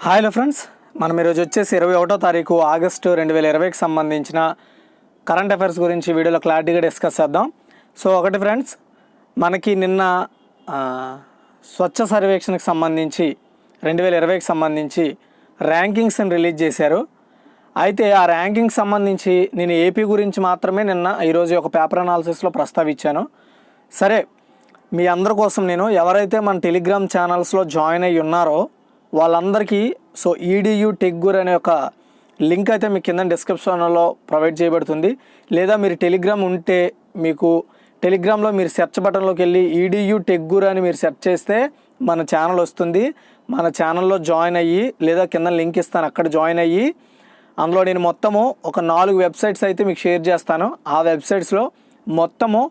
Hi friends, మనం ఈరోజు వచ్చేసి 21వ తారీఖు ఆగస్టు 2020కి సంబంధించిన కరెంట్ అఫైర్స్ గురించి వీడియోలో క్లారిటీగా డిస్కస్ చేద్దాం. సో ఒకటి ఫ్రెండ్స్, మనకి నిన్న స్వచ్ఛ సర్వేక్షణకి సంబంధించి 2020కి సంబంధించి ర్యాంకింగ్స్ని రిలీజ్ చేశారు. అయితే ఆ ర్యాంకింగ్స్ సంబంధించి నేను ఏపీ గురించి మాత్రమే ఈరోజు ఒక పేపర్ అనాలిసిస్లో ప్రస్తావించాను. సరే, మీ అందరి కోసం నేను ఎవరైతే మన టెలిగ్రామ్ ఛానల్స్లో జాయిన్ అయ్యి ఉన్నారో వాళ్ళందరికీ ఈడియు టెక్ గురు అనే ఒక లింక్ అయితే మీకు కింద డిస్క్రిప్షన్లో ప్రొవైడ్ చేయబడుతుంది. లేదా మీరు టెలిగ్రామ్ ఉంటే మీకు టెలిగ్రామ్లో మీరు సెర్చ్ బటన్లోకి వెళ్ళి ఈడియు టెక్ గురు అని మీరు సెర్చ్ చేస్తే మన ఛానల్ వస్తుంది. మన ఛానల్లో జాయిన్ అయ్యి లేదా కింద లింక్ ఇస్తాను, అక్కడ జాయిన్ అయ్యి అందులో నేను మొత్తము ఒక 4 వెబ్సైట్స్ అయితే మీకు షేర్ చేస్తాను. ఆ వెబ్సైట్స్లో మొత్తము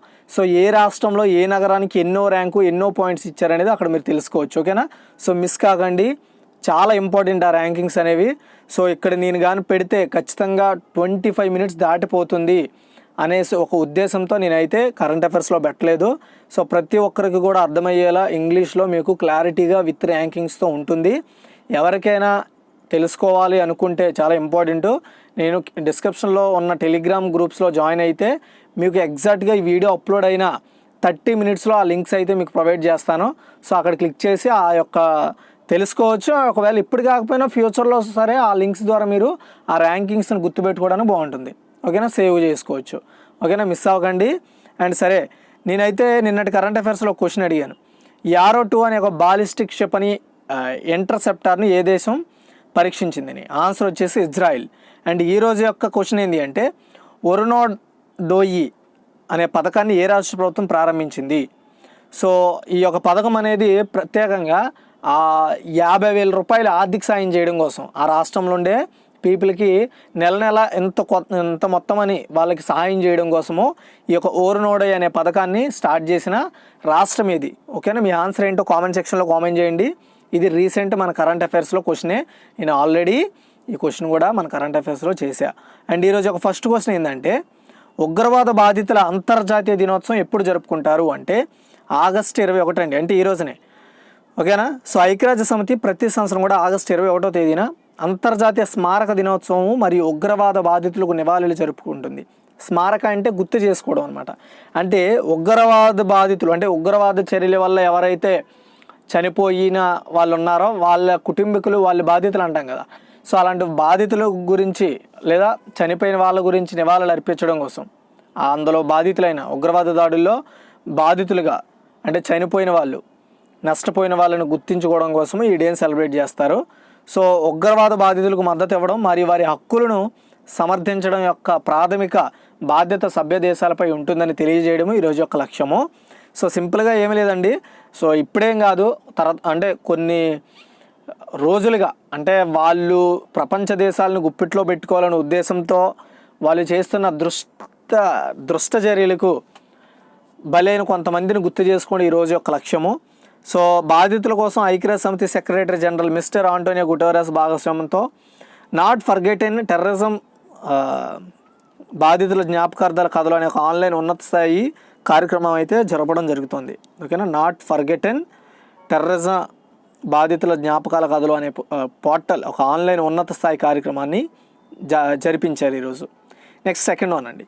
ఏ రాష్ట్రంలో ఏ నగరానికి ఎన్నో ర్యాంకు ఎన్నో పాయింట్స్ ఇచ్చారనేది అక్కడ మీరు తెలుసుకోవచ్చు. ఓకేనా? మిస్ కాకండి, చాలా ఇంపార్టెంట్ ఆ ర్యాంకింగ్స్ అనేవి. ఇక్కడ నేను కానీ పెడితే ఖచ్చితంగా 25 మినిట్స్ దాటిపోతుంది అనేసి ఒక ఉద్దేశంతో నేనైతే కరెంట్ అఫైర్స్లో పెట్టలేదు. ప్రతి ఒక్కరికి కూడా అర్థమయ్యేలా ఇంగ్లీష్లో మీకు క్లారిటీగా విత్ ర్యాంకింగ్స్తో ఉంటుంది. ఎవరికైనా తెలుసుకోవాలి అనుకుంటే చాలా ఇంపార్టెంట్, నేను డిస్క్రిప్షన్లో ఉన్న టెలిగ్రామ్ గ్రూప్స్లో జాయిన్ అయితే మీకు ఎగ్జాక్ట్గా ఈ వీడియో అప్లోడ్ అయిన 30 మినిట్స్లో ఆ లింక్స్ అయితే మీకు ప్రొవైడ్ చేస్తాను. అక్కడ క్లిక్ చేసి ఆ యొక్క తెలుసుకోవచ్చు. ఒకవేళ ఇప్పుడు కాకపోయినా ఫ్యూచర్లో సరే ఆ లింక్స్ ద్వారా మీరు ఆ ర్యాంకింగ్స్ని గుర్తుపెట్టుకోవడానికి బాగుంటుంది. ఓకేనా? సేవ్ చేసుకోవచ్చు. ఓకేనా? మిస్ అవ్వకండి. అండ్ సరే, నేనైతే నిన్నటి కరెంట్ అఫైర్స్లో క్వశ్చన్ అడిగాను. యారో 2 అనే ఒక బాలిస్టిక్ క్షిపణి ఇంటర్సెప్టార్ని ఏ దేశం పరీక్షించిందని. ఆన్సర్ వచ్చేసి ఇజ్రాయిల్. అండ్ ఈరోజు యొక్క క్వశ్చన్ ఏంటి అంటే, ఒరునోడోయి అనే పథకాన్ని ఏ రాష్ట్ర ప్రభుత్వం ప్రారంభించింది? ఈ యొక్క పథకం అనేది ప్రత్యేకంగా 50,000 రూపాయలు ఆర్థిక సాయం చేయడం కోసం ఆ రాష్ట్రంలో ఉండే పీపుల్కి నెల ఎంత మొత్తం అని వాళ్ళకి సహాయం చేయడం కోసము ఈ యొక్క ఒరునోడోయి అనే పథకాన్ని స్టార్ట్ చేసిన రాష్ట్రం ఏది? ఓకేనా? మీ ఆన్సర్ ఏంటో కామెంట్ సెక్షన్లో కామెంట్ చేయండి. ఇది రీసెంట్ మన కరెంట్ అఫైర్స్లో క్వశ్చనే. నేను ఆల్రెడీ ఈ క్వశ్చన్ కూడా మన కరెంట్ అఫైర్స్లో చేశా. అండ్ ఈరోజు ఒక ఫస్ట్ క్వశ్చన్ ఏంటంటే, ఉగ్రవాద బాధితుల అంతర్జాతీయ దినోత్సవం ఎప్పుడు జరుపుకుంటారు అంటే ఆగస్టు 21 అండి, అంటే ఈ రోజునే. ఓకేనా? ఐక్యరాజ్య సమితి ప్రతి సంవత్సరం కూడా ఆగస్టు 21వ తేదీన అంతర్జాతీయ స్మారక దినోత్సవం మరియు ఉగ్రవాద బాధితులకు నివాళులు జరుపుకుంటుంది. స్మారక అంటే గుర్తు చేసుకోవడం అనమాట. అంటే ఉగ్రవాద బాధితులు అంటే ఉగ్రవాద చర్యల వల్ల ఎవరైతే చనిపోయిన వాళ్ళు ఉన్నారో వాళ్ళ కుటుంబీకులు, వాళ్ళ బాధితులు అంటాం కదా. అలాంటి బాధితుల గురించి లేదా చనిపోయిన వాళ్ళ గురించి నివాళులు అర్పించడం కోసం, అందులో బాధితులైన ఉగ్రవాద దాడుల్లో బాధితులుగా అంటే చనిపోయిన వాళ్ళు, నష్టపోయిన వాళ్ళని గుర్తించుకోవడం కోసం ఈ డేని సెలబ్రేట్ చేస్తారు. ఉగ్రవాద బాధితులకు మద్దతు ఇవ్వడం మరియు వారి హక్కులను సమర్థించడం యొక్క ప్రాథమిక బాధ్యత సభ్య దేశాలపై ఉంటుందని తెలియజేయడం ఈరోజు యొక్క లక్ష్యము. సింపుల్గా ఏమీ లేదండి. ఇప్పుడేం కాదు, అంటే కొన్ని రోజులుగా అంటే వాళ్ళు ప్రపంచ దేశాలను గుప్పిట్లో పెట్టుకోవాలనే ఉద్దేశంతో వాళ్ళు చేస్తున్న దృష్ట చర్యలకు బలైన కొంతమందిని గుర్తు చేసుకోండి ఈరోజు యొక్క లక్ష్యము. బాధితుల కోసం ఐక్యరాజ్య సమితి secretary general mister Antonio Guterres భాగస్వామ్యంతో నాట్ ఫర్గెటెన్ టెర్రరిజం బాధితుల జ్ఞాపకార్థాల కథలు అనే ఒక ఆన్లైన్ ఉన్నత స్థాయి కార్యక్రమం అయితే జరపడం జరుగుతుంది. ఓకేనా? నాట్ ఫర్గెటెన్ టెర్రరిజం బాధితుల జ్ఞాపకాల కథలు అనే పోర్టల్ ఒక ఆన్లైన్ ఉన్నత స్థాయి కార్యక్రమాన్ని జరిపించారు ఈరోజు. నెక్స్ట్ సెకండ్ వన్ అండి,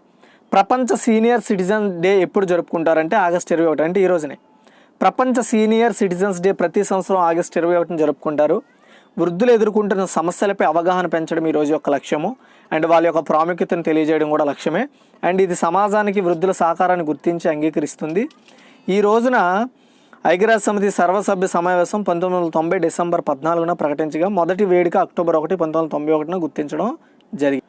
ప్రపంచ సీనియర్ సిటిజన్ డే ఎప్పుడు జరుపుకుంటారంటే ఆగస్టు 21, అంటే ఈ రోజునే. ప్రపంచ సీనియర్ సిటిజన్స్ డే ప్రతి సంవత్సరం ఆగస్టు 21 జరుపుకుంటారు. వృద్ధులు ఎదుర్కొంటున్న సమస్యలపై అవగాహన పెంచడం ఈరోజు యొక్క లక్ష్యము. అండ్ వాళ్ళ యొక్క ప్రాముఖ్యతను తెలియజేయడం కూడా లక్ష్యమే. అండ్ ఇది సమాజానికి వృద్ధుల సహకారాన్ని గుర్తించి అంగీకరిస్తుంది. ఈ రోజున ఐక్యరాజ్య సమితి సర్వసభ్య సమావేశం 1990 డిసెంబర్ 14న ప్రకటించగా మొదటి వేడుక అక్టోబర్ 1, 1991 గుర్తించడం జరిగింది.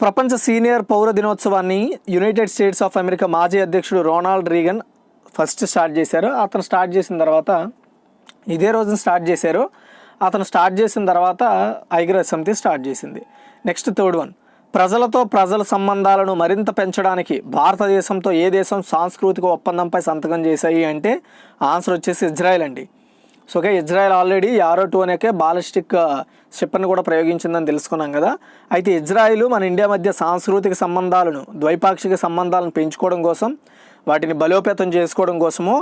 ప్రపంచ సీనియర్ పౌర దినోత్సవాన్ని యునైటెడ్ స్టేట్స్ ఆఫ్ అమెరికా మాజీ అధ్యక్షుడు రొనాల్డ్ రీగన్ ఫస్ట్ స్టార్ట్ చేశారు. అతను స్టార్ట్ చేసిన తర్వాత ఇదే రోజున స్టార్ట్ చేశారు. అతను స్టార్ట్ చేసిన తర్వాత ఐక్యరాజ్య సమితి స్టార్ట్ చేసింది. నెక్స్ట్ థర్డ్ వన్, ప్రజలతో ప్రజల సంబంధాలను మరింత పెంచడానికి భారతదేశంతో ఏ దేశం సాంస్కృతిక ఒప్పందంపై సంతకం చేశాయి అంటే ఆన్సర్ వచ్చేసి ఇజ్రాయెల్ అండి. ఇజ్రాయెల్ ఆల్రెడీ యారో 2 అనేకే బాలిస్టిక్ క్షిపణిని కూడా ప్రయోగించిందని తెలుసుకున్నాం కదా. అయితే ఇజ్రాయెల్ మన ఇండియా మధ్య సాంస్కృతిక సంబంధాలను, ద్వైపాక్షిక సంబంధాలను పెంచుకోవడం కోసం, వాటిని బలోపేతం చేసుకోవడం కోసము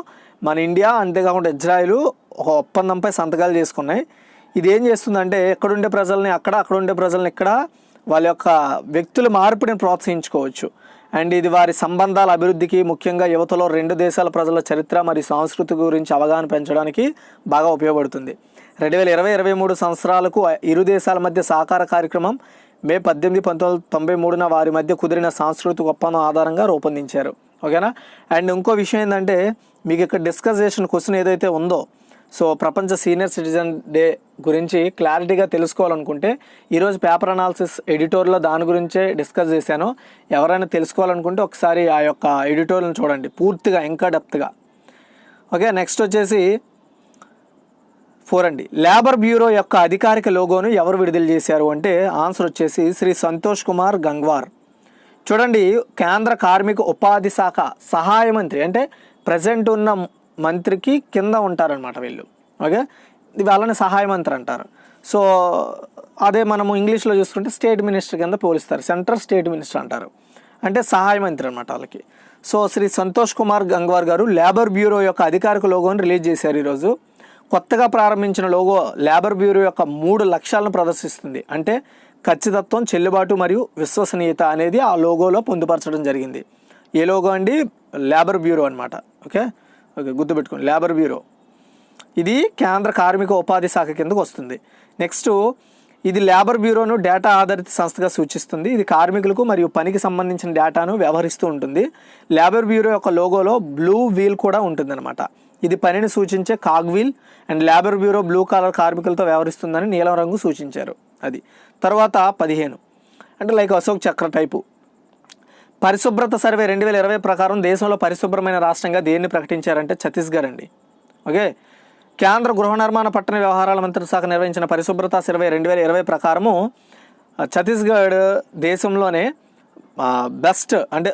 మన ఇండియా అంతేకాకుండా ఇజ్రాయెల్ ఒక ఒప్పందంపై సంతకాలు చేసుకున్నాయి. ఇది ఏం చేస్తుందంటే ఎక్కడుండే ప్రజల్ని అక్కడ, అక్కడ ఉండే ప్రజల్ని ఇక్కడ, వాళ్ళ యొక్క వ్యక్తుల మార్పిడిని ప్రోత్సహించుకోవచ్చు. అండ్ ఇది వారి సంబంధాల అభివృద్ధికి, ముఖ్యంగా యువతలో రెండు దేశాల ప్రజల చరిత్ర మరియు సంస్కృతి గురించి అవగాహన పెంచడానికి బాగా ఉపయోగపడుతుంది. 2020-23 సంవత్సరాలకు ఇరు దేశాల మధ్య సహకార కార్యక్రమం మే 18, 1993 వారి మధ్య కుదిరిన సాంస్కృతిక ఒప్పందం ఆధారంగా రూపొందించారు. ఓకేనా. అండ్ ఇంకో విషయం ఏంటంటే, మీకు ఇక్కడ డిస్కస్ చేసిన క్వశ్చన్ ఏదైతే ఉందో, సో ప్రపంచ సీనియర్ సిటిజన్ డే గురించి క్లారిటీగా తెలుసుకోవాలనుకుంటే ఈరోజు పేపర్ అనాలిసిస్ ఎడిటోర్లో దాని గురించే డిస్కస్ చేశాను. ఎవరైనా తెలుసుకోవాలనుకుంటే ఒకసారి ఆ యొక్క ఎడిటోర్లను చూడండి పూర్తిగా, ఇంకా డెప్త్గా. ఓకే. నెక్స్ట్ వచ్చేసి 4 అండి. లేబర్ బ్యూరో యొక్క అధికారిక లోగోను ఎవరు విడుదల చేశారు అంటే ఆన్సర్ వచ్చేసి శ్రీ సంతోష్ కుమార్ గంగ్వార్. చూడండి, కేంద్ర కార్మిక ఉపాధి శాఖ సహాయ మంత్రి, అంటే ప్రజెంట్ ఉన్న మంత్రికి కింద ఉంటారనమాట వీళ్ళు. ఓకే. వాళ్ళని సహాయ మంత్రి అంటారు. సో అదే మనము ఇంగ్లీష్లో చూసుకుంటే స్టేట్ మినిస్టర్ కింద పోలిస్తారు. సెంట్రల్ స్టేట్ మినిస్టర్ అంటారు, అంటే సహాయ మంత్రి అనమాట వాళ్ళకి. సో శ్రీ సంతోష్ కుమార్ గంగ్వార్ గారు లేబర్ బ్యూరో యొక్క అధికారిక లోగోని రిలీజ్ చేశారు ఈరోజు. కొత్తగా ప్రారంభించిన లోగో లేబర్ బ్యూరో యొక్క 3 లక్ష్యాలను ప్రదర్శిస్తుంది. అంటే ఖచ్చితత్వం, చెల్లుబాటు మరియు విశ్వసనీయత అనేది ఆ లోగోలో పొందుపరచడం జరిగింది. ఏ లోగో అండి? లేబర్ బ్యూరో అనమాట. ఓకే, గుర్తుపెట్టుకోండి, లేబర్ బ్యూరో. ఇది కేంద్ర కార్మిక ఉపాధి శాఖ కిందకు వస్తుంది. నెక్స్ట్, ఇది లేబర్ బ్యూరోను డేటా ఆధారిత సంస్థగా సూచిస్తుంది. ఇది కార్మికులకు మరియు పనికి సంబంధించిన డేటాను వ్యవహరిస్తూ ఉంటుంది. లేబర్ బ్యూరో యొక్క లోగోలో బ్లూ వీల్ కూడా ఉంటుందన్నమాట. ఇది పనిని సూచించే cog wheel. And labour bureau blue colour కార్మికులతో వ్యవహరిస్తుందని నీలం రంగు సూచించారు. అది తర్వాత 15 అంటే లైక్ అశోక్ చక్ర టైపు. పరిశుభ్రత సర్వే 2020 ప్రకారం దేశంలో పరిశుభ్రమైన రాష్ట్రంగా దేన్ని ప్రకటించారంటే ఛత్తీస్గఢ్ అండి. ఓకే. కేంద్ర గృహ నిర్మాణ పట్టణ వ్యవహారాల మంత్రిత్వ శాఖ నిర్వహించిన పరిశుభ్రత సర్వే 2020 ప్రకారము ఛత్తీస్గఢ్ దేశంలోనే బెస్ట్ అంటే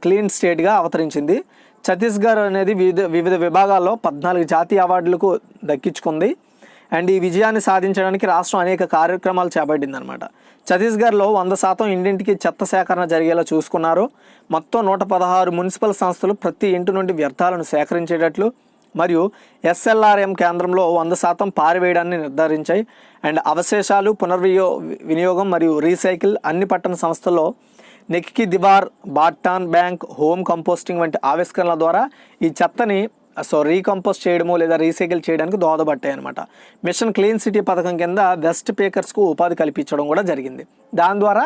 క్లీన్ స్టేట్గా అవతరించింది. ఛత్తీస్గఢ్ అనేది వివిధ విభాగాల్లో 14 జాతీయ అవార్డులకు దక్కించుకుంది. అండ్ ఈ విజయాన్ని సాధించడానికి రాష్ట్రం అనేక కార్యక్రమాలు చేపట్టింది అనమాట. ఛత్తీస్గఢ్లో 100% ఇంటింటికి చెత్త సేకరణ జరిగేలా చూసుకున్నారు. మొత్తం 116 మున్సిపల్ సంస్థలు ప్రతి ఇంటి నుండి వ్యర్థాలను సేకరించేటట్లు మరియు ఎస్ఎల్ఆర్ఎం కేంద్రంలో 100% పారివేయడాన్ని నిర్ధారించాయి. అండ్ అవశేషాలు వినియోగం మరియు రీసైకిల్ అన్ని పట్టణ సంస్థల్లో నెక్కి దివార్, బాటాన్ బ్యాంక్, హోమ్ కంపోస్టింగ్ వంటి ఆవిష్కరణల ద్వారా ఈ చెత్తని రీకంపోస్ట్ చేయడము లేదా రీసైకిల్ చేయడానికి దోహదపడ్డాయి అనమాట. మిషన్ క్లీన్ సిటీ పథకం కింద వెస్ట్ పేకర్స్కు ఉపాధి కల్పించడం కూడా జరిగింది. దాని ద్వారా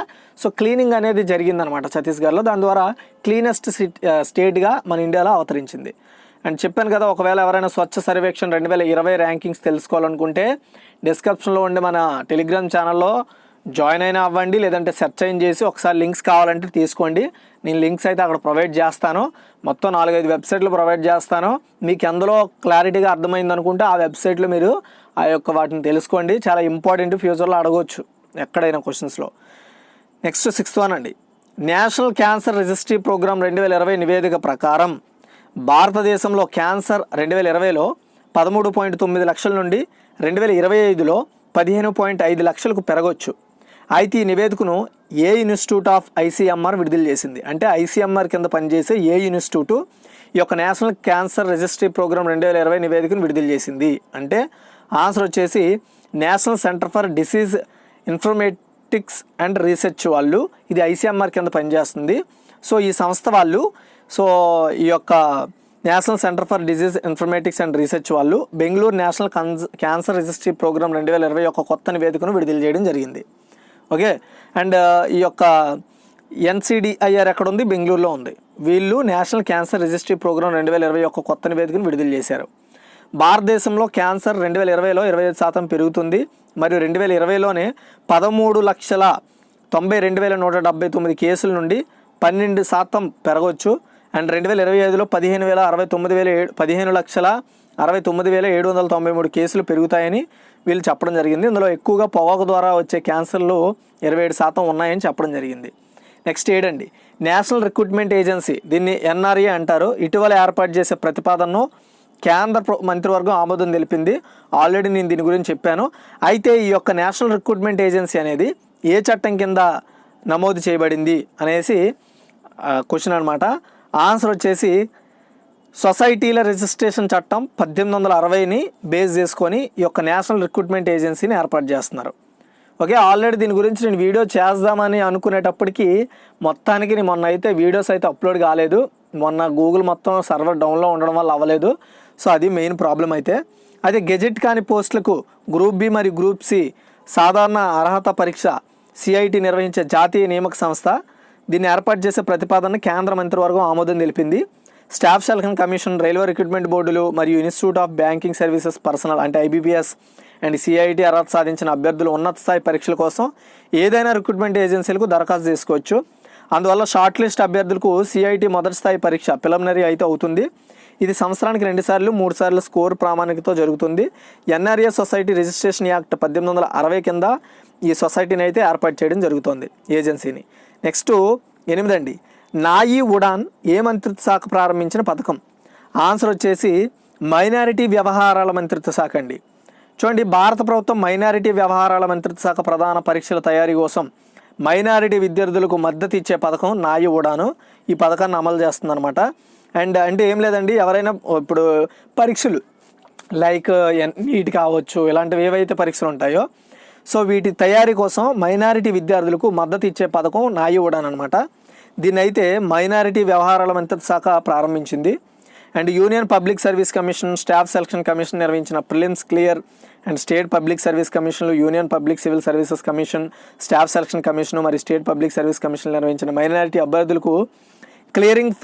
క్లీనింగ్ అనేది జరిగిందనమాట ఛత్తీస్గఢ్లో. దాని ద్వారా క్లీనెస్ట్ స్టేట్గా మన ఇండియాలో అవతరించింది. అండ్ చెప్పాను కదా, ఒకవేళ ఎవరైనా స్వచ్ఛ సర్వేక్షణ 2020 ర్యాంకింగ్స్ తెలుసుకోవాలనుకుంటే డిస్క్రిప్షన్లో ఉండే మన టెలిగ్రామ్ ఛానల్లో జాయిన్ అయినా అవ్వండి, లేదంటే సెర్చ్ అయిన చేసి ఒకసారి లింక్స్ కావాలంటే తీసుకోండి. నేను లింక్స్ అయితే అక్కడ ప్రొవైడ్ చేస్తాను. మొత్తం 4-5 వెబ్సైట్లు ప్రొవైడ్ చేస్తాను. మీకు అందులో క్లారిటీగా అర్థమైంది అనుకుంటే ఆ వెబ్సైట్లో మీరు ఆ యొక్క వాటిని తెలుసుకోండి. చాలా ఇంపార్టెంట్, ఫ్యూచర్లో అడగవచ్చు ఎక్కడైనా క్వశ్చన్స్లో. నెక్స్ట్ 6th వన్ అండి. నేషనల్ క్యాన్సర్ రిజిస్ట్రీ ప్రోగ్రామ్ 2020 నివేదిక ప్రకారం భారతదేశంలో క్యాన్సర్ 2020లో 13.9 లక్షల నుండి 2025లో 15.5 లక్షలకు పెరగవచ్చు. అయితే ఈ నివేదికను ఏ ఇన్స్టిట్యూట్ ఆఫ్ ఐసీఎంఆర్ విడుదల చేసింది అంటే ఐసీఎంఆర్ కింద పనిచేసే ఏ ఇన్స్టిట్యూట్ ఈ యొక్క నేషనల్ క్యాన్సర్ రిజిస్ట్రీ ప్రోగ్రామ్ 2020 నివేదికను విడుదల చేసింది అంటే ఆన్సర్ వచ్చేసి national centre for disease informatics and research వాళ్ళు. ఇది ఐసీఎంఆర్ కింద పనిచేస్తుంది. సో ఈ సంస్థ వాళ్ళు ఈ యొక్క national centre for disease informatics and research వాళ్ళు Bengaluru national cancer registry programme 2020 యొక్క కొత్త నివేదికను విడుదల చేయడం జరిగింది. ఓకే. అండ్ ఈ యొక్క ఎన్సిడిఐఆర్ ఎక్కడ ఉంది? బెంగళూరులో ఉంది. వీళ్ళు నేషనల్ క్యాన్సర్ రిజిస్ట్రీ ప్రోగ్రామ్ 2020 యొక్క కొత్త నివేదికను విడుదల చేశారు. భారతదేశంలో క్యాన్సర్ 2020లో 25% పెరుగుతుంది మరియు 2020లోనే 13,92,179 కేసుల నుండి 12% పెరగవచ్చు. అండ్ 2025లో 15,69,793 కేసులు పెరుగుతాయని వీళ్ళు చెప్పడం జరిగింది. ఇందులో ఎక్కువగా పొగాకు ద్వారా వచ్చే క్యాన్సర్లు 27% ఉన్నాయని చెప్పడం జరిగింది. నెక్స్ట్ 7 అండి. నేషనల్ రిక్రూట్మెంట్ ఏజెన్సీ, దీన్ని ఎన్ఆర్ఏ అంటారు, ఇటీవల ఏర్పాటు చేసే ప్రతిపాదనను కేంద్ర మంత్రివర్గం ఆమోదం తెలిపింది. ఆల్రెడీ నేను దీని గురించి చెప్పాను. అయితే ఈ యొక్క నేషనల్ రిక్రూట్మెంట్ ఏజెన్సీ అనేది ఏ చట్టం కింద నమోదు చేయబడింది అనేసి క్వశ్చన్ అనమాట. ఆన్సర్ వచ్చేసి సొసైటీల రిజిస్ట్రేషన్ చట్టం 1860ని బేస్ చేసుకొని ఈ యొక్క నేషనల్ రిక్రూట్మెంట్ ఏజెన్సీని ఏర్పాటు చేస్తున్నారు. ఓకే, ఆల్రెడీ దీని గురించి నేను వీడియో చేద్దామని అనుకునేటప్పటికీ మొత్తానికి మొన్న అయితే వీడియోస్ అయితే అప్లోడ్ కాలేదు. మొన్న గూగుల్ మొత్తం సర్వర్ డౌన్లో ఉండడం వల్ల అవ్వలేదు. సో అది మెయిన్ ప్రాబ్లం. అయితే గెజెట్ కాని పోస్టులకు గ్రూప్ బి మరియు గ్రూప్ సి సాధారణ అర్హత పరీక్ష సిఐటి నిర్వహించే జాతీయ నియామక సంస్థ దీన్ని ఏర్పాటు చేసే ప్రతిపాదనను కేంద్ర మంత్రివర్గం ఆమోదం తెలిపింది. Staff selection commission, railway recruitment బోర్డులు మరియు institute of banking services personal అంటే ఐబీపీఎస్ అండ్ సిఐటి అర్హత సాధించిన అభ్యర్థులు ఉన్నత స్థాయి పరీక్షల కోసం ఏదైనా రిక్రూట్మెంట్ ఏజెన్సీలకు దరఖాస్తు చేసుకోవచ్చు. అందువల్ల షార్ట్ లిస్ట్ అభ్యర్థులకు సిఐటి మొదటి స్థాయి పరీక్ష ప్రిలిమినరీ అయితే అవుతుంది. ఇది సంవత్సరానికి 2 సార్లు 3 సార్లు స్కోర్ ప్రామాణికతో జరుగుతుంది. ఎన్ఆర్ఏ సొసైటీ రిజిస్ట్రేషన్ యాక్ట్ 1860 కింద ఈ సొసైటీని అయితే ఏర్పాటు చేయడం జరుగుతుంది, ఏజెన్సీని. నెక్స్ట్ 8 అండి, నాయీ ఉడాన్ ఏ మంత్రిత్వ శాఖ ప్రారంభించిన పథకం? ఆన్సర్ వచ్చేసి మైనారిటీ వ్యవహారాల మంత్రిత్వ శాఖ అండి. చూడండి, భారత ప్రభుత్వం మైనారిటీ వ్యవహారాల మంత్రిత్వ శాఖ ప్రధాన పరీక్షల తయారీ కోసం మైనారిటీ విద్యార్థులకు మద్దతు ఇచ్చే పథకం నాయీ ఉడాను ఈ పథకాన్ని అమలు చేస్తుందన్నమాట. అండ్ అంటే ఏం లేదండి, ఎవరైనా ఇప్పుడు పరీక్షలు లైక్ నీట్ కావచ్చు, ఇలాంటివి ఏవైతే పరీక్షలు ఉంటాయో సో వీటి తయారీ కోసం మైనారిటీ విద్యార్థులకు మద్దతు ఇచ్చే పథకం నాయీ ఉడాన్ అనమాట. దీన్ని అయితే మైనారిటీ వ్యవహారాల మంత్రిత్వ శాఖ ప్రారంభించింది. And union public service commission, staff selection commission నిర్వహించిన prelims, clear and state public service కమిషన్లు, union public civil services commission, staff selection commission మరియు స్టేట్ పబ్లిక్ సర్వీస్ కమిషన్ నిర్వహించిన మైనారిటీ అభ్యర్థులకు క్లియరింగ్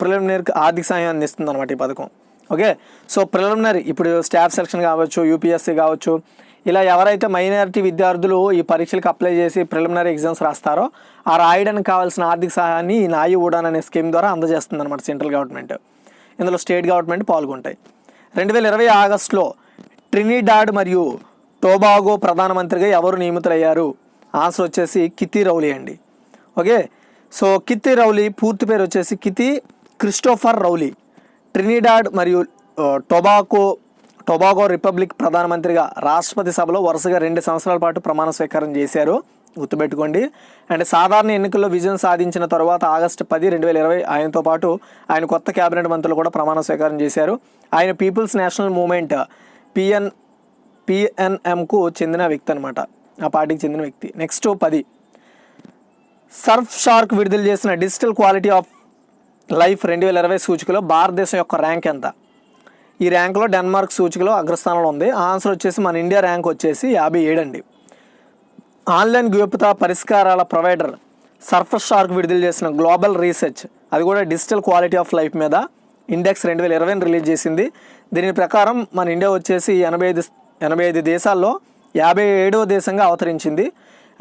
ప్రిలిమినరీ ఆర్థిక సహాయం అందిస్తుంది అనమాట ఈ పథకం. ఓకే, సో ప్రిలిమినరీ ఇప్పుడు స్టాఫ్ సెలక్షన్ కావచ్చు, యూపీఎస్సీ కావచ్చు, ఇలా ఎవరైతే మైనారిటీ విద్యార్థులు ఈ పరీక్షలకు అప్లై చేసి ప్రిలిమినరీ ఎగ్జామ్స్ రాస్తారో ఆ రాయడానికి కావాల్సిన ఆర్థిక సహాయాన్ని ఈ నాయీ ఉడాన్ అనే స్కీమ్ ద్వారా అందజేస్తుంది అనమాట సెంట్రల్ గవర్నమెంట్. ఇందులో స్టేట్ గవర్నమెంట్ పాల్గొంటాయి. 2020 ఆగస్టులో ట్రినిడాడ్ మరియు టోబాగో ప్రధానమంత్రిగా ఎవరు నియమితులయ్యారు? ఆన్సర్ వచ్చేసి కితి రౌలీ అండి. ఓకే, సో కితి రౌలీ పూర్తి పేరు వచ్చేసి కితి క్రిస్టోఫర్ రౌలీ. ట్రినిడాడ్ మరియు టొబాగో రిపబ్లిక్ ప్రధానమంత్రిగా రాష్ట్రపతి సభలో వరుసగా 2 సంవత్సరాల పాటు ప్రమాణ స్వీకారం చేశారు, గుర్తుపెట్టుకోండి. అండ్ సాధారణ ఎన్నికల్లో విజయం సాధించిన తర్వాత ఆగస్టు 10, 2020 ఆయనతో పాటు ఆయన కొత్త కేబినెట్ మంత్రులు కూడా ప్రమాణ స్వీకారం చేశారు. ఆయన పీపుల్స్ నేషనల్ మూవ్మెంట్ పిఎన్ఎంకు చెందిన వ్యక్తి అనమాట, ఆ పార్టీకి చెందిన వ్యక్తి. నెక్స్ట్ 10, సర్ఫ్ షార్క్ విడుదల చేసిన డిజిటల్ క్వాలిటీ ఆఫ్ లైఫ్ 2020 సూచికలో భారతదేశం యొక్క ర్యాంక్ ఎంత? ఈ ర్యాంకులో డెన్మార్క్ సూచికలో అగ్రస్థానంలో ఉంది. ఆన్సర్ వచ్చేసి మన ఇండియా ర్యాంక్ వచ్చేసి 57 అండి. ఆన్లైన్ గోప్యతా పరిష్కారాల ప్రొవైడర్ సర్ఫ్ షార్క్ విడుదల చేసిన గ్లోబల్ రీసెర్చ్, అది కూడా డిజిటల్ క్వాలిటీ ఆఫ్ లైఫ్ మీద ఇండెక్స్ 2020 రిలీజ్ చేసింది. దీని ప్రకారం మన ఇండియా వచ్చేసి 85 దేశాల్లో 57వ దేశంగా అవతరించింది.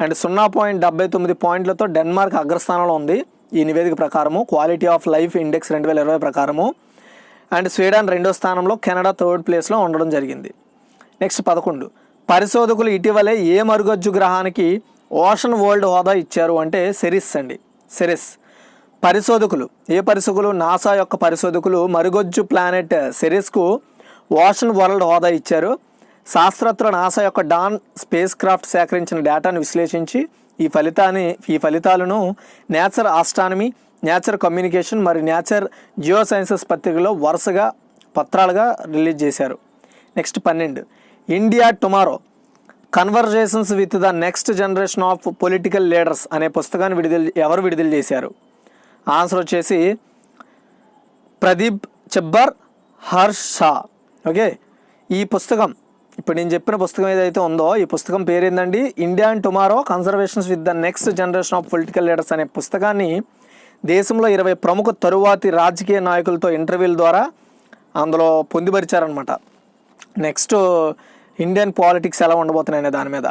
అండ్ 0.79 పాయింట్లతో డెన్మార్క్ అగ్రస్థానంలో ఉంది ఈ నివేదిక ప్రకారము, క్వాలిటీ ఆఫ్ లైఫ్ ఇండెక్స్ 2020 ప్రకారము. అండ్ స్వీడన్ 2వ స్థానంలో, కెనడా 3rd ప్లేస్లో ఉండడం జరిగింది. నెక్స్ట్ 11, పరిశోధకులు ఇటీవలే ఏ మరుగజ్జు గ్రహానికి ఓషన్ వరల్డ్ హోదా ఇచ్చారు అంటే సెరిస్ అండి. సెరిస్ పరిశోధకులు నాసా యొక్క పరిశోధకులు మరుగజ్జు ప్లానెట్ సెరిస్కు ఓషన్ వరల్డ్ హోదా ఇచ్చారు. శాస్త్రవేత్తలు నాసా యొక్క డాన్ స్పేస్ క్రాఫ్ట్ సేకరించిన డేటాను విశ్లేషించి ఈ ఫలితాలను నేచర్ ఆస్ట్రానమీ, నేచర్ కమ్యూనికేషన్ మరియు నేచర్ జియో సైన్సెస్ పత్రికలో వరుసగా పత్రాలుగా రిలీజ్ చేశారు. Next 12, India tomorrow conversations with the next generation of political leaders అనే పుస్తకాన్ని ఎవరు విడుదల చేశారు? ఆన్సర్ వచ్చేసి ప్రదీప్ చెబ్బర్, హర్ష్ షా. ఓకే, ఈ పుస్తకం ఇప్పుడు నేను చెప్పిన పుస్తకం ఏదైతే ఉందో ఈ పుస్తకం పేరు ఏందండి? India and tomorrow conversations with the next generation of political leaders అనే పుస్తకాన్ని దేశంలో 20 ప్రముఖ తరువాతి రాజకీయ నాయకులతో ఇంటర్వ్యూల ద్వారా అందులో పొందుపరిచారనమాట. నెక్స్ట్ ఇండియన్ పాలిటిక్స్ ఎలా ఉండబోతున్నాయనే దాని మీద.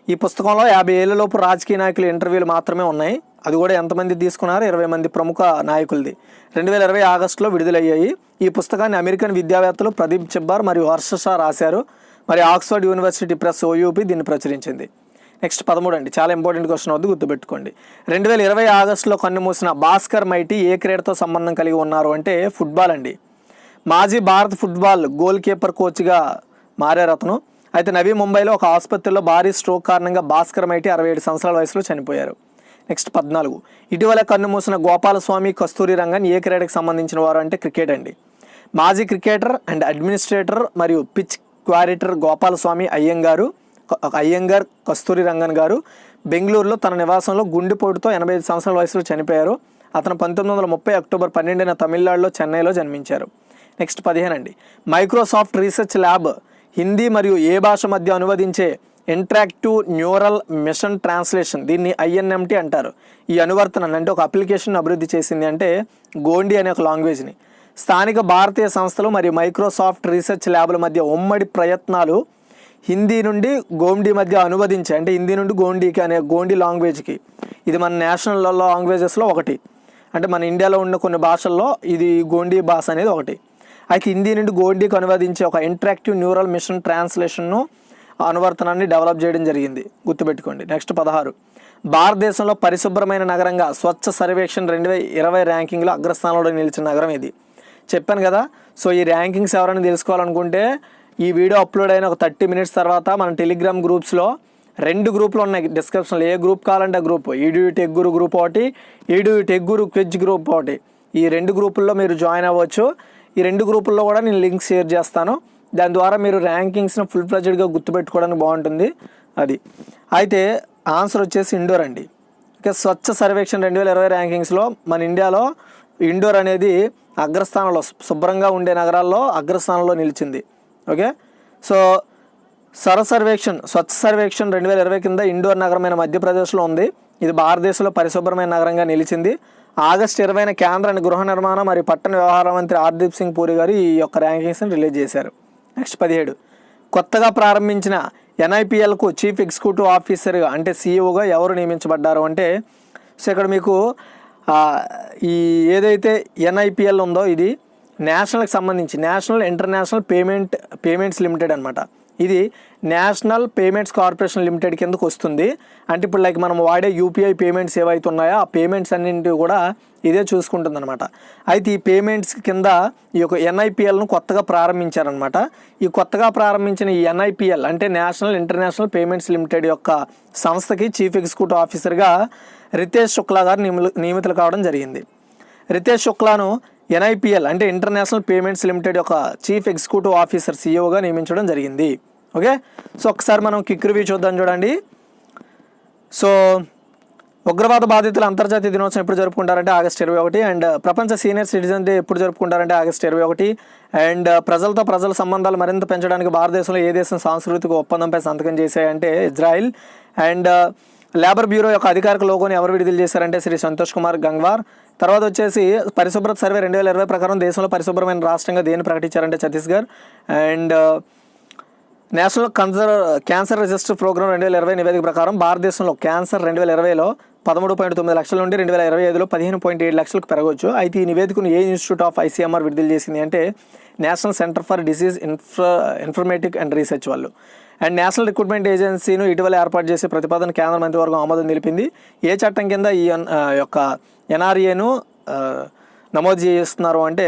ఈ పుస్తకంలో 50 ఏళ్ళలోపు రాజకీయ నాయకుల ఇంటర్వ్యూలు మాత్రమే ఉన్నాయి. అది కూడా ఎంతమంది తీసుకున్నారు? 20 మంది ప్రముఖ నాయకులది. 2020 ఆగస్టులో విడుదలయ్యాయి. ఈ పుస్తకాన్ని అమెరికన్ విద్యావేత్తలు ప్రదీప్ చెబ్బర్ మరియు హర్ష షా రాశారు. మరి ఆక్స్ఫర్డ్ యూనివర్సిటీ ప్రెస్ ఓయూపీ దీన్ని ప్రచురించింది. నెక్స్ట్ 13 అండి, చాలా ఇంపార్టెంట్ క్వశ్చన్ అవుతుంది, గుర్తుపెట్టుకోండి. 2020 ఆగస్టులో కన్నుమూసిన భాస్కర్ మైటీ ఏ క్రీడతో సంబంధం కలిగి ఉన్నారు అంటే ఫుట్బాల్ అండి. మాజీ భారత్ ఫుట్బాల్ గోల్ కీపర్ కోచ్గా మారారు అతను. అయితే నవీ ముంబైలో ఒక ఆసుపత్రిలో భారీ స్ట్రోక్ కారణంగా భాస్కర్ మైటీ 67 సంవత్సరాల వయసులో చనిపోయారు. నెక్స్ట్ 14, ఇటీవల కన్నుమూసిన గోపాలస్వామి కస్తూరి రంగన్ ఏ క్రీడకు సంబంధించిన వారు అంటే క్రికెట్ అండి. మాజీ క్రికెటర్ అండ్ అడ్మినిస్ట్రేటర్ మరియు పిచ్ క్వారిటర్ గోపాలస్వామి అయ్యంగార్ కస్తూరి రంగన్ గారు బెంగళూరులో తన నివాసంలో గుండెపోటుతో 85 సంవత్సరాల వయసులో చనిపోయారు. అతను 1930 అక్టోబర్ 12న తమిళనాడులో చెన్నైలో జన్మించారు. నెక్స్ట్ 15 అండి. మైక్రోసాఫ్ట్ రీసెర్చ్ ల్యాబ్ హిందీ మరియు ఏ భాష మధ్య అనువదించే ఇంటరాక్టివ్ న్యూరల్ మిషన్ ట్రాన్స్లేషన్, దీన్ని INMT అంటారు. ఈ అనువర్తనాన్ని అంటే ఒక అప్లికేషన్ అభివృద్ధి చేసింది అంటే గోండి అనే ఒక లాంగ్వేజ్ని. స్థానిక భారతీయ సంస్థలు మరియు మైక్రోసాఫ్ట్ రీసెర్చ్ ల్యాబ్ల మధ్య ఉమ్మడి ప్రయత్నాలు హిందీ నుండి గోండి మధ్య అనువదించి, అంటే హిందీ నుండి గోండికి అనే గోండి లాంగ్వేజ్కి, ఇది మన నేషనల్ లాంగ్వేజెస్లో ఒకటి, అంటే మన ఇండియాలో ఉన్న కొన్ని భాషల్లో ఇది గోండి భాష అనేది ఒకటి. అయితే హిందీ నుండి గోండికి అనువదించే ఒక ఇంటరాక్టివ్ న్యూరల్ మిషన్ ట్రాన్స్లేషన్ను అనువర్తనాన్ని డెవలప్ చేయడం జరిగింది, గుర్తుపెట్టుకోండి. నెక్స్ట్ 16. భారతదేశంలో పరిశుభ్రమైన నగరంగా స్వచ్ఛ సర్వేక్షణ్ 2020 ర్యాంకింగ్లో అగ్రస్థానంలో నిలిచిన నగరం ఇది. చెప్పాను కదా. సో ఈ ర్యాంకింగ్స్ ఎవరైనా తెలుసుకోవాలనుకుంటే ఈ వీడియో అప్లోడ్ అయిన ఒక 30 మినిట్స్ తర్వాత మన టెలిగ్రామ్ గ్రూప్స్లో 2 గ్రూపులు ఉన్నాయి డిస్క్రిప్షన్లో. ఏ గ్రూప్ కావాలంటే ఆ గ్రూప్, ఈడియూ టెక్ గురు గ్రూప్ ఒకటి, ఈడియూ టెక్ గురు క్విజ్ గ్రూప్ ఒకటి. ఈ 2 గ్రూపుల్లో మీరు జాయిన్ అవ్వచ్చు. ఈ 2 గ్రూపుల్లో కూడా నేను లింక్ షేర్ చేస్తాను. దాని ద్వారా మీరు ర్యాంకింగ్స్ను ఫుల్ ఫ్లెడ్జ్డ్గా గుర్తుపెట్టుకోవడానికి బాగుంటుంది అది. అయితే ఆన్సర్ వచ్చేసి ఇండోర్ అండి. ఇక స్వచ్ఛ సర్వేక్షణ్ 2020 ర్యాంకింగ్స్లో మన ఇండియాలో ఇండోర్ అనేది అగ్రస్థానంలో, శుభ్రంగా ఉండే నగరాల్లో అగ్రస్థానంలో నిలిచింది. ఓకే. సో స్వచ్ఛ సర్వేక్షణ్ 2020 కింద ఇండోర్ నగరమైన మధ్యప్రదేశ్లో ఉంది. ఇది భారతదేశంలో పరిశుభ్రమైన నగరంగా నిలిచింది. ఆగస్టు 20న కేంద్ర గృహ నిర్మాణ మరియు పట్టణ వ్యవహారాల మంత్రి హర్దీప్ సింగ్ పూరి గారు ఈ యొక్క ర్యాంకింగ్స్ని రిలీజ్ చేశారు. నెక్స్ట్ 17. కొత్తగా ప్రారంభించిన NIPLకు చీఫ్ ఎగ్జిక్యూటివ్ ఆఫీసర్గా అంటే CEOగా ఎవరు నియమించబడ్డారు అంటే, సో ఇక్కడ మీకు ఈ ఏదైతే NIPL ఉందో ఇది నేషనల్కి సంబంధించి నేషనల్ ఇంటర్నేషనల్ పేమెంట్స్ లిమిటెడ్ అనమాట. ఇది నేషనల్ పేమెంట్స్ కార్పొరేషన్ లిమిటెడ్ కిందకు వస్తుంది. అంటే ఇప్పుడు లైక్ మనం వాడే UPI పేమెంట్స్ ఏవైతే ఉన్నాయో ఆ పేమెంట్స్ అన్నింటివి కూడా ఇదే చూసుకుంటుంది అనమాట. అయితే ఈ పేమెంట్స్ కింద ఈ యొక్క NIPLను కొత్తగా ప్రారంభించారనమాట. ఈ కొత్తగా ప్రారంభించిన ఈ NIPL అంటే నేషనల్ ఇంటర్నేషనల్ పేమెంట్స్ లిమిటెడ్ యొక్క సంస్థకి చీఫ్ ఎగ్జిక్యూటివ్ ఆఫీసర్గా రితేష్ శుక్లా గారు నియమితులు కావడం జరిగింది. రితేష్ శుక్లాను NIPL అంటే ఇంటర్నేషనల్ పేమెంట్స్ లిమిటెడ్ యొక్క చీఫ్ ఎగ్జిక్యూటివ్ ఆఫీసర్ CEOగా నియమించడం జరిగింది. ఓకే. సో ఒకసారి మనం క్విక్ రివ్యూ చూద్దాం చూడండి. సో ఉగ్రవాద బాధితుల అంతర్జాతీయ దినోత్సవం ఎప్పుడు జరుపుకుంటారంటే ఆగస్టు 21. అండ్ ప్రపంచ సీనియర్ సిటిజన్ డే ఎప్పుడు జరుపుకుంటారంటే ఆగస్టు 21. అండ్ ప్రజల సంబంధాలు మరింత పెంచడానికి భారతదేశంలో ఏ దేశం సాంస్కృతిక ఒప్పందంపై సంతకం చేశాయంటే ఇజ్రాయిల్. అండ్ లేబర్ బ్యూరో యొక్క అధికారిక లోగోని ఎవరు విడుదల చేశారంటే శ్రీ సంతోష్ కుమార్ గంగ్వార్. తర్వాత వచ్చేసి పరిశుభ్రత సర్వే 2020 ప్రకారం దేశంలో పరిశుభ్రమైన రాష్ట్రంగా దేన్ని ప్రకటించారంటే Chhattisgarh. And national cancer register programme 2020 నివేదిక ప్రకారం భారతదేశంలో క్యాన్సర్ 2020లో 13.9 లక్షల నుండి 2025లో 15.7 లక్షలకు పెరగవచ్చు. అయితే ఈ నివేదికను ఏ ఇన్స్టిట్యూట్ ఆఫ్ ICMR విడుదల చేసింది అంటే national centre for disease informatic and research వాళ్ళు. అండ్ నేషనల్ రిక్రూట్మెంట్ ఏజెన్సీను ఇటీవల ఏర్పాటు చేసే ప్రతిపాదన కేంద్ర మంత్రివర్గం ఆమోదం తెలిపింది. ఏ చట్టం కింద ఈ యొక్క NRAను నమోదు చేస్తున్నారు అంటే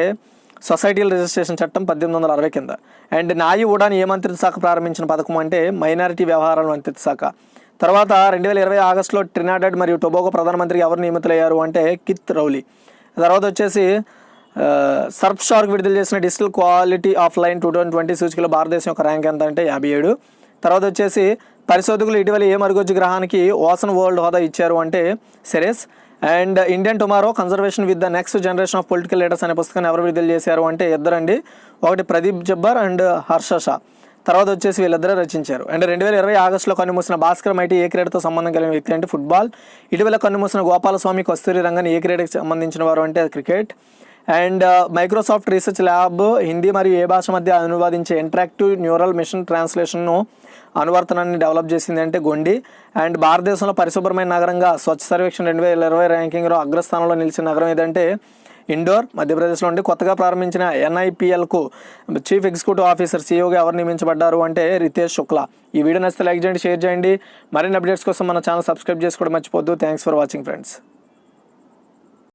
సొసైటీల రిజిస్ట్రేషన్ చట్టం 1860 కింద. అండ్ నాయి ఉడాన్ ఏ మంత్రిత్వ శాఖ ప్రారంభించిన పథకం అంటే మైనారిటీ వ్యవహారాల మంత్రిత్వ శాఖ. తర్వాత 2020 ఆగస్టులో ట్రినిడాడ్ మరియు టొబాగో ప్రధానమంత్రికి ఎవరు నియమితులయ్యారు అంటే కిత్ రౌలీ. తర్వాత వచ్చేసి సర్ఫ్ షార్క్ విడుదల చేసిన డిజిటల్ క్వాలిటీ ఆఫ్ లైన్ 2020 సూచికలో భారతదేశం యొక్క ర్యాంక్ ఎంత అంటే 57. తర్వాత వచ్చేసి పరిశోధకులు ఇటీవల ఏ మరుగుజ్జు గ్రహానికి ఓషన్ వరల్డ్ హోదా ఇచ్చారు అంటే Ceres. And Indian tomorrow conservation with the next generation of political leaders అనే పుస్తకాన్ని ఎవరు విడుదల చేశారు అంటే ఇద్దరండి, ఒకటి ప్రదీప్ జబ్బర్ అండ్ హర్ష షా. తర్వాత వచ్చేసి వీళ్ళిద్దరే రచించారు. అండ్ 2020 ఆగస్టులో కన్నుమూసిన భాస్కర్ మైటీ ఏ క్రీడతో సంబంధం కలిగిన వ్యక్తి అంటే ఫుట్బాల్. ఇటీవల కన్నుమూసిన గోపాలస్వామి కస్తూరి రంగన్ ఏ క్రీడకి సంబంధించిన వారు అంటే cricket. And Microsoft research lab Hindi మరియు ఏ భాష మధ్య అనువాదించే ఇంటరాక్టివ్ న్యూరల్ మిషన్ ట్రాన్స్లేషన్ను అనువర్తనాన్ని డెవలప్ చేసింది అంటే గొండి. అండ్ భారతదేశంలో పరిశుభ్రమైన నగరంగా స్వచ్ఛ సర్వేక్షణ్ 2020 ర్యాంకింగ్లో అగ్రస్థానంలో నిలిచిన నగరం ఏదంటే ఇండోర్, మధ్యప్రదేశ్లో ఉండి కొత్తగా ప్రారంభించిన NIPLకు చీఫ్ ఎగ్జిక్యూటివ్ ఆఫీసర్ CEOగా ఎవరు నియమించబడ్డారు అంటే రితేష్ శుక్లా. ఈ వీడియో నచ్చితే లైక్ చేయండి, షేర్ చేయండి. మరిన్ని అప్డేట్స్ కోసం మన ఛానల్ సబ్స్క్రైబ్ చేసుకోవడం మర్చిపోద్దు. Thanks for watching friends.